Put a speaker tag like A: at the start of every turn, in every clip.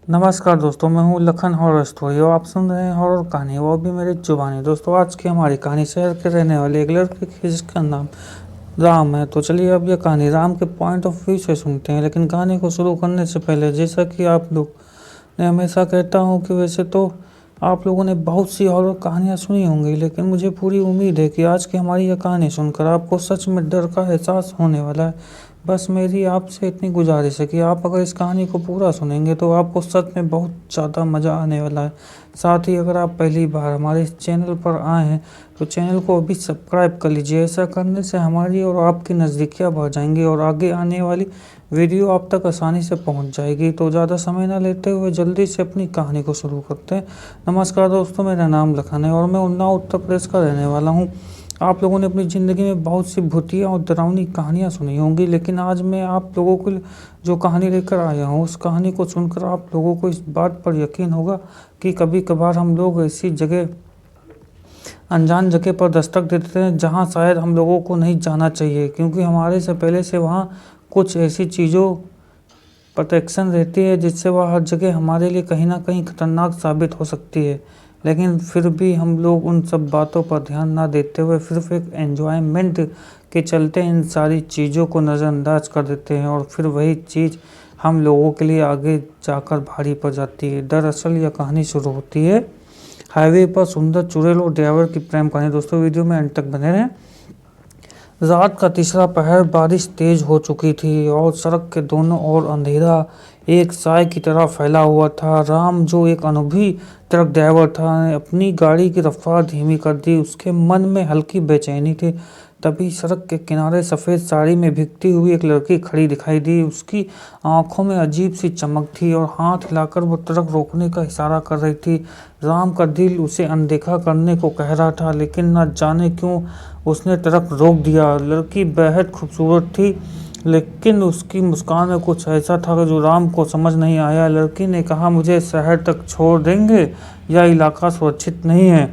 A: नमस्कार दोस्तों, मैं हूँ लखन हॉरर स्टोरी और आप सुन रहे हैं हॉरर कहानी, वो भी मेरी जुबानी। दोस्तों, आज की हमारी कहानी शहर के रहने वाले एक लड़के की जिसका नाम राम है। तो चलिए अब यह कहानी राम के पॉइंट ऑफ व्यू से सुनते हैं। लेकिन कहानी को शुरू करने से पहले, जैसा कि आप लोग ने हमेशा कहता हूँ कि वैसे तो आप लोगों ने बहुत सी हॉरर कहानियाँ सुनी होंगी, लेकिन मुझे पूरी उम्मीद है कि आज की हमारी यह कहानी सुनकर आपको सच में डर का एहसास होने वाला है। बस मेरी आपसे इतनी गुजारिश है कि आप अगर इस कहानी को पूरा सुनेंगे तो आपको सच में बहुत ज़्यादा मज़ा आने वाला है। साथ ही अगर आप पहली बार हमारे इस चैनल पर आए हैं तो चैनल को अभी सब्सक्राइब कर लीजिए। ऐसा करने से हमारी और आपकी नज़दीकियाँ बढ़ जाएंगी और आगे आने वाली वीडियो आप तक आसानी से पहुंच जाएगी। तो ज़्यादा समय ना लेते हुए जल्दी से अपनी कहानी को शुरू करते हैं। नमस्कार दोस्तों, मेरा नाम लखन है और मैं उन्नाव उत्तर प्रदेश का रहने वाला हूँ। आप लोगों ने अपनी ज़िंदगी में बहुत सी भूतिया और डरावनी कहानियाँ सुनी होंगी, लेकिन आज मैं आप लोगों को जो कहानी लेकर आया हूँ उस कहानी को सुनकर आप लोगों को इस बात पर यकीन होगा कि कभी कभार हम लोग ऐसी जगह, अनजान जगह पर दस्तक देते हैं जहाँ शायद हम लोगों को नहीं जाना चाहिए, क्योंकि हमारे से पहले से वहाँ कुछ ऐसी चीज़ों प्रोटेक्शन रहती है जिससे वह हर जगह हमारे लिए कहीं ना कहीं खतरनाक साबित हो सकती है। लेकिन फिर भी हम लोग उन सब बातों पर ध्यान ना देते हुए सिर्फ एक एन्जॉयमेंट के चलते इन सारी चीज़ों को नज़रअंदाज कर देते हैं और फिर वही चीज़ हम लोगों के लिए आगे जाकर भारी पड़ जाती है। दरअसल यह कहानी शुरू होती है हाईवे पर सुंदर चुड़ैल और ड्राइवर की प्रेम कहानी। दोस्तों, वीडियो में अंत तक बने रहें। रात का तीसरा पहर, बारिश तेज हो चुकी थी और सड़क के दोनों ओर अंधेरा एक साए की तरह फैला हुआ था। राम, जो एक अनुभवी ट्रक ड्राइवर था, ने अपनी गाड़ी की रफ्तार धीमी कर दी। उसके मन में हल्की बेचैनी थी। तभी सड़क के किनारे सफ़ेद साड़ी में भीगती हुई एक लड़की खड़ी दिखाई दी। उसकी आंखों में अजीब सी चमक थी और हाथ हिलाकर वो ट्रक रोकने का इशारा कर रही थी। राम का दिल उसे अनदेखा करने को कह रहा था, लेकिन न जाने क्यों उसने ट्रक रोक दिया। लड़की बेहद खूबसूरत थी, लेकिन उसकी मुस्कान में कुछ ऐसा था जो राम को समझ नहीं आया। लड़की ने कहा, मुझे शहर तक छोड़ देंगे? यह इलाका सुरक्षित नहीं है।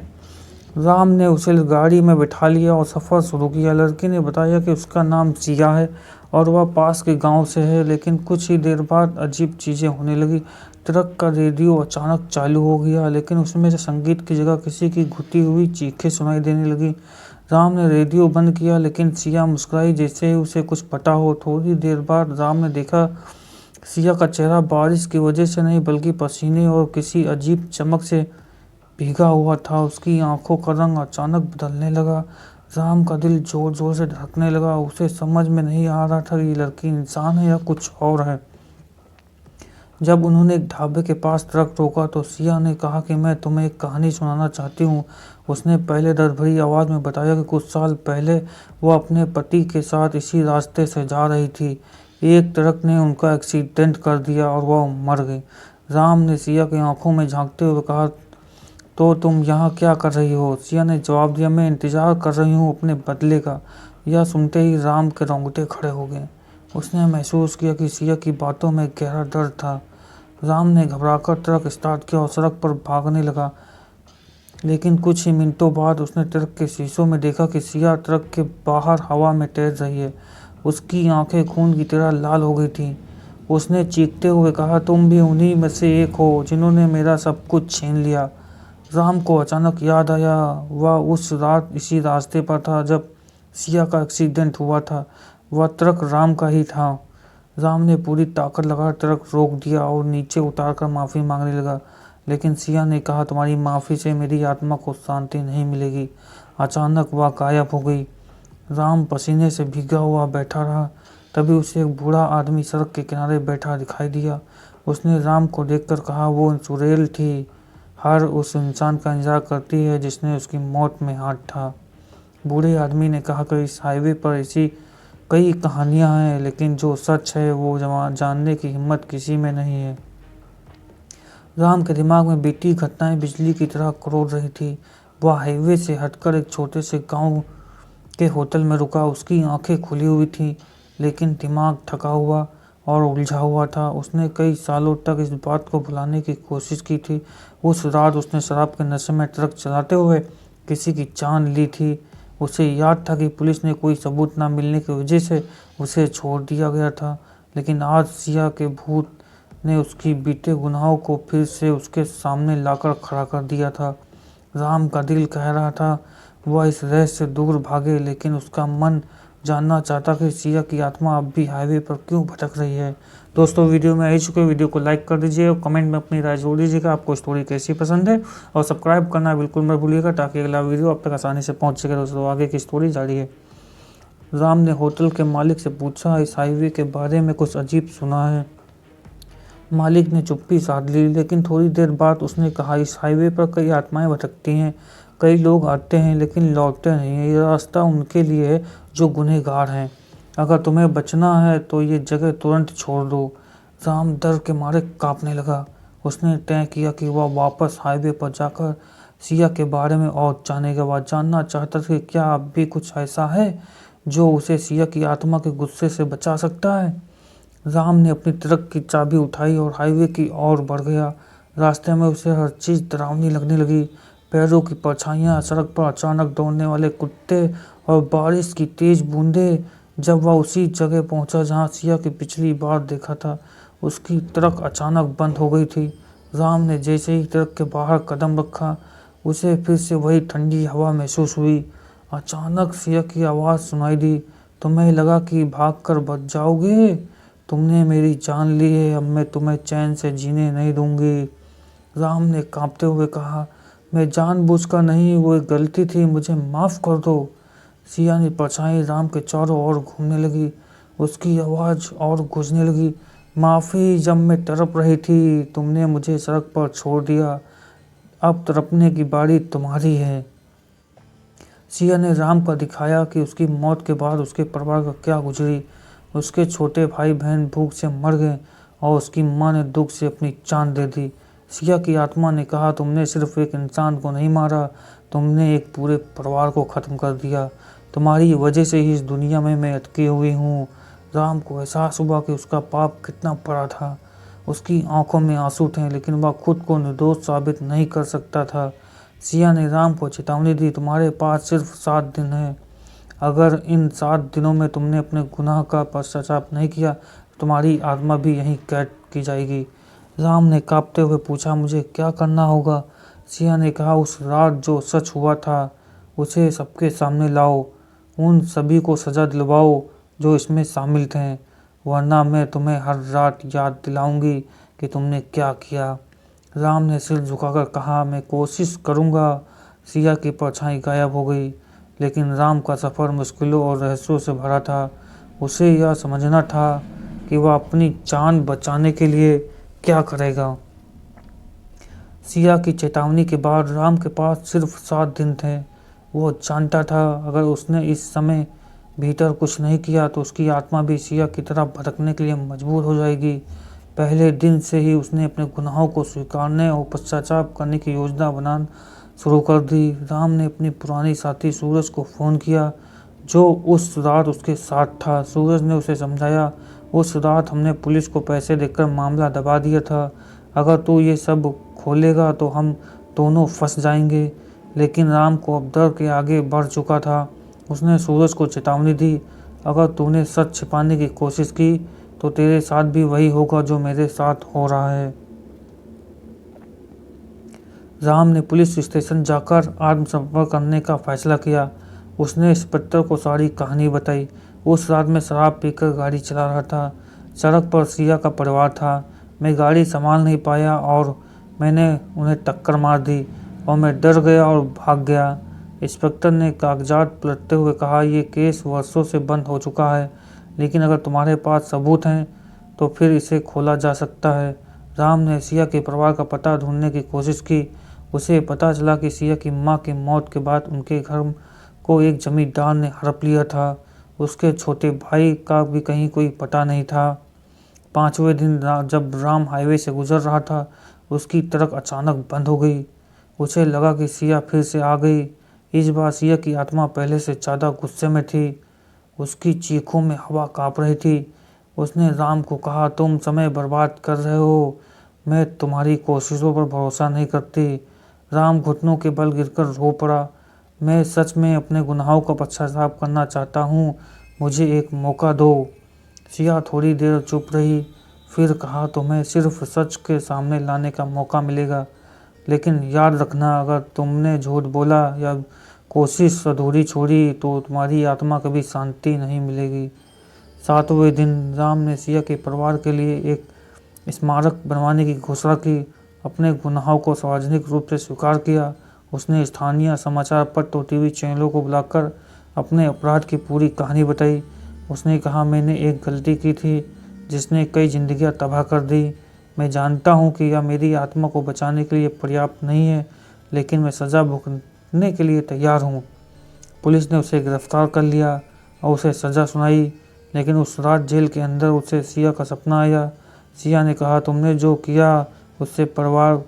A: राम ने उसे गाड़ी में बिठा लिया और सफ़र शुरू किया। लड़की ने बताया कि उसका नाम सिया है और वह पास के गांव से है। लेकिन कुछ ही देर बाद अजीब चीज़ें होने लगी। ट्रक का रेडियो अचानक चालू हो गया, लेकिन उसमें से संगीत की जगह किसी की घुटी हुई चीखें सुनाई देने लगी। राम ने रेडियो बंद किया, लेकिन सिया मुस्कुराई जैसे उसे कुछ पता हो। थोड़ी देर बाद राम ने देखा सिया का चेहरा बारिश की वजह से नहीं बल्कि पसीने और किसी अजीब चमक से भीगा हुआ था। उसकी आंखों का रंग अचानक बदलने लगा। राम का दिल जोर जोर से धड़कने लगा। उसे समझ में नहीं आ रहा था कि ये लड़की इंसान है या कुछ और है। जब उन्होंने एक ढाबे के पास ट्रक रोका तो सिया ने कहा कि मैं तुम्हें एक कहानी सुनाना चाहती हूँ। उसने पहले दर्द भरी आवाज़ में बताया कि कुछ साल पहले वह अपने पति के साथ इसी रास्ते से जा रही थी। एक ट्रक ने उनका एक्सीडेंट कर दिया और वह मर गई। राम ने सिया की आंखों में झांकते हुए कहा, तो तुम यहाँ क्या कर रही हो? सिया ने जवाब दिया, मैं इंतज़ार कर रही हूँ अपने बदले का। यह सुनते ही राम के रोंगटे खड़े हो गए। उसने महसूस किया कि सिया की बातों में गहरा दर्द था। राम ने घबराकर ट्रक स्टार्ट किया और सड़क पर भागने लगा। लेकिन कुछ ही मिनटों बाद उसने ट्रक के शीशों में देखा कि सिया ट्रक के बाहर हवा में तैर रही है। उसकी आंखें खून की तरह लाल हो गई थीं। उसने चीखते हुए कहा, तुम भी उन्हीं में से एक हो जिन्होंने मेरा सब कुछ छीन लिया। राम को अचानक याद आया, वह उस रात इसी रास्ते पर था जब सिया का एक्सीडेंट हुआ था। वह ट्रक राम का ही था। राम ने पूरी ताकत लगाकर ट्रक रोक दिया और नीचे उतारकर माफ़ी मांगने लगा। लेकिन सिया ने कहा, तुम्हारी माफ़ी से मेरी आत्मा को शांति नहीं मिलेगी। अचानक वह गायब हो गई। राम पसीने से भीगा हुआ बैठा रहा। तभी उसे एक बूढ़ा आदमी सड़क के किनारे बैठा दिखाई दिया। उसने राम को देखकर कहा, वो चुड़ैल थी, हर उस इंसान का इंतजार करती है जिसने उसकी मौत में हाथ था। बूढ़े आदमी ने कहा कि इस हाईवे पर ऐसी कई कहानियां हैं, लेकिन जो सच है वो जानने की हिम्मत किसी में नहीं है। राम के दिमाग में बीती घटनाएं बिजली की तरह करोड़ रही थी। वह हाईवे से हटकर एक छोटे से गांव के होटल में रुका। उसकी आंखें खुली हुई थीं, लेकिन दिमाग थका हुआ और उलझा हुआ था। उसने कई सालों तक इस बात को भुलाने की कोशिश की थी। उस रात उसने शराब के नशे में ट्रक चलाते हुए किसी की जान ली थी। उसे याद था कि पुलिस ने कोई सबूत न मिलने की वजह से उसे छोड़ दिया गया था। लेकिन आज सिया के भूत ने उसकी बीते गुनाहों को फिर से उसके सामने लाकर खड़ा कर दिया था। राम का दिल कह रहा था वह इस रहस्य से दूर भागे, लेकिन उसका मन जानना चाहता कि सिया की आत्मा अब भी हाईवे पर क्यों भटक रही है। दोस्तों, वीडियो में आ चुके वीडियो को लाइक कर दीजिए और कमेंट में अपनी राय जोड़ दीजिएगा आपको स्टोरी कैसी पसंद है, और सब्सक्राइब करना बिल्कुल मत भूलिएगा ताकि अगला वीडियो आप तक आसानी से पहुंच सके। दोस्तों, आगे की स्टोरी जारी है। राम ने होटल के मालिक से पूछा, इस हाईवे के बारे में कुछ अजीब सुना है। मालिक ने चुप्पी साध ली, लेकिन थोड़ी देर बाद उसने कहा, इस हाईवे पर कई आत्माएं भटकती हैं। कई लोग आते हैं लेकिन लौटते नहीं हैं। ये रास्ता उनके लिए है जो गुनहगार हैं। अगर तुम्हें बचना है तो ये जगह तुरंत छोड़ दो। राम डर के मारे कांपने लगा। उसने तय किया कि वह वापस हाईवे पर जाकर सिया के बारे में और जानेगा। वह जानना चाहता था कि क्या अब भी कुछ ऐसा है जो उसे सिया की आत्मा के गुस्से से बचा सकता है। राम ने अपनी ट्रक की चाबी उठाई और हाईवे की ओर बढ़ गया। रास्ते में उसे हर चीज़ डरावनी लगने लगी। पैरों की परछाइयाँ, सड़क पर अचानक दौड़ने वाले कुत्ते और बारिश की तेज बूंदें। जब वह उसी जगह पहुंचा जहां सिया की पिछली बार देखा था, उसकी ट्रक अचानक बंद हो गई थी। राम ने जैसे ही ट्रक के बाहर कदम रखा, उसे फिर से वही ठंडी हवा महसूस हुई। अचानक सिया की आवाज़ सुनाई दी, तुम्हें लगा कि भागकर बच जाओगे? तुमने मेरी जान ली है, अब मैं तुम्हें चैन से जीने नहीं दूंगी। राम ने कांपते हुए कहा, मैं जानबूझकर नहीं, वो एक गलती थी, मुझे माफ़ कर दो। सिया ने परछाई राम के चारों ओर घूमने लगी। उसकी आवाज़ और गूंजने लगी, माफ़ी, जब मैं तड़प रही थी तुमने मुझे सड़क पर छोड़ दिया। अब तड़पने की बारी तुम्हारी है। सिया ने राम को दिखाया कि उसकी मौत के बाद उसके परिवार का क्या गुजरी। उसके छोटे भाई बहन भूख से मर गए और उसकी माँ ने दुख से अपनी जान दे दी। सिया की आत्मा ने कहा, तुमने सिर्फ एक इंसान को नहीं मारा, तुमने एक पूरे परिवार को ख़त्म कर दिया। तुम्हारी वजह से ही इस दुनिया में मैं अटकी हुई हूँ। राम को एहसास हुआ कि उसका पाप कितना बड़ा था। उसकी आंखों में आंसू थे, लेकिन वह खुद को निर्दोष साबित नहीं कर सकता था। सिया ने राम को चेतावनी दी, तुम्हारे पास सिर्फ 7 दिन है। अगर इन 7 दिनों में तुमने अपने गुनाह का पश्चाताप नहीं किया, तुम्हारी आत्मा भी यहीं कैद की जाएगी। राम ने कांपते हुए पूछा, मुझे क्या करना होगा? सिया ने कहा, उस रात जो सच हुआ था उसे सबके सामने लाओ। उन सभी को सजा दिलवाओ जो इसमें शामिल थे, वरना मैं तुम्हें हर रात याद दिलाऊंगी कि तुमने क्या किया। राम ने सिर झुकाकर कहा, मैं कोशिश करूंगा। सिया की परछाई गायब हो गई, लेकिन राम का सफ़र मुश्किलों और रहस्यों से भरा था। उसे यह समझना था कि वह अपनी जान बचाने के लिए क्या करेगा। सिया की चेतावनी के बाद राम के पास सिर्फ 7 दिन थे। वो जानता था अगर उसने इस समय भीतर कुछ नहीं किया तो उसकी आत्मा भी सिया की तरह भटकने के लिए मजबूर हो जाएगी। पहले दिन से ही उसने अपने गुनाहों को स्वीकारने और पश्चाताप करने की योजना बनाना शुरू कर दी। राम ने अपनी पुरानी साथी सूरज को फ़ोन किया, जो उस रात उसके साथ था। सूरज ने उसे समझाया, उस रात हमने पुलिस को पैसे देकर मामला दबा दिया था। अगर तू ये सब खोलेगा तो हम दोनों फंस जाएंगे। लेकिन राम को अब डर के आगे बढ़ चुका था। उसने सूरज को चेतावनी दी, अगर तूने सच छिपाने की कोशिश की तो तेरे साथ भी वही होगा जो मेरे साथ हो रहा है। राम ने पुलिस स्टेशन जाकर आत्मसमर्पण करने का फैसला किया। उसने इंस्पेक्टर को सारी कहानी बताई। उस रात मैं शराब पीकर गाड़ी चला रहा था। सड़क पर सिया का परिवार था। मैं गाड़ी संभाल नहीं पाया और मैंने उन्हें टक्कर मार दी और मैं डर गया और भाग गया। इंस्पेक्टर ने कागजात पलटते हुए कहा, ये केस वर्षों से बंद हो चुका है, लेकिन अगर तुम्हारे पास सबूत हैं तो फिर इसे खोला जा सकता है। राम ने सिया के परिवार का पता ढूंढने की कोशिश की। उसे पता चला कि सिया की मां की मौत के बाद उनके घर को एक जमींदार ने हड़प लिया था। उसके छोटे भाई का भी कहीं कोई पता नहीं था। 5वें दिन जब राम हाईवे से गुजर रहा था, उसकी ट्रक अचानक बंद हो गई। उसे लगा कि सिया फिर से आ गई। इस बार सिया की आत्मा पहले से ज़्यादा गुस्से में थी। उसकी चीखों में हवा काँप रही थी। उसने राम को कहा, तुम समय बर्बाद कर रहे हो, मैं तुम्हारी कोशिशों पर भरोसा नहीं करती। राम घुटनों के बल गिरकर रो पड़ा, मैं सच में अपने गुनाहों का पश्चाताप करना चाहता हूँ, मुझे एक मौका दो। सिया थोड़ी देर चुप रही, फिर कहा तुम्हें सिर्फ सच के सामने लाने का मौका मिलेगा, लेकिन याद रखना अगर तुमने झूठ बोला या कोशिश अधूरी छोड़ी तो तुम्हारी आत्मा कभी शांति नहीं मिलेगी। 7वें दिन राम ने सिया के परिवार के लिए एक स्मारक बनवाने की घोषणा की। अपने गुनाहों को सार्वजनिक रूप से स्वीकार किया। उसने स्थानीय समाचार पत्र और टीवी चैनलों को बुलाकर अपने अपराध की पूरी कहानी बताई। उसने कहा, मैंने एक गलती की थी जिसने कई जिंदगियां तबाह कर दी। मैं जानता हूं कि यह मेरी आत्मा को बचाने के लिए पर्याप्त नहीं है, लेकिन मैं सज़ा भुगतने के लिए तैयार हूं। पुलिस ने उसे गिरफ्तार कर लिया और उसे सज़ा सुनाई, लेकिन उस रात जेल के अंदर उसे सिया का सपना आया। सिया ने कहा, तुमने जो किया उससे परिवार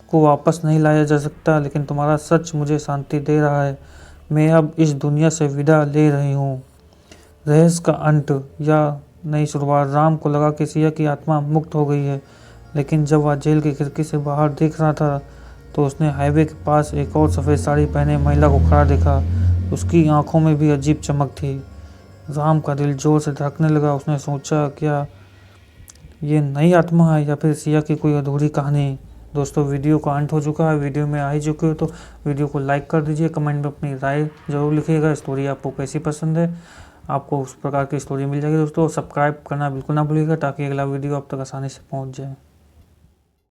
A: को वापस नहीं लाया जा सकता, लेकिन तुम्हारा सच मुझे शांति दे रहा है। मैं अब इस दुनिया से विदा ले रही हूँ। रहस्य का अंत या नई शुरुआत। राम को लगा कि सिया की आत्मा मुक्त हो गई है, लेकिन जब वह जेल की खिड़की से बाहर देख रहा था तो उसने हाईवे के पास एक और सफ़ेद साड़ी पहने महिला को खड़ा देखा। उसकी आंखों में भी अजीब चमक थी। राम का दिल जोर से धड़कने लगा। उसने सोचा, क्या ये नई आत्मा है या फिर सिया की कोई अधूरी कहानी। दोस्तों, वीडियो का अंत हो चुका है। वीडियो में आ ही चुके हो तो वीडियो को लाइक कर दीजिए। कमेंट में अपनी राय जरूर लिखिएगा। स्टोरी आपको कैसी पसंद है, आपको उस प्रकार की स्टोरी मिल जाएगी। दोस्तों, सब्सक्राइब करना बिल्कुल ना भूलिएगा ताकि अगला वीडियो आप तक आसानी से पहुंच जाए।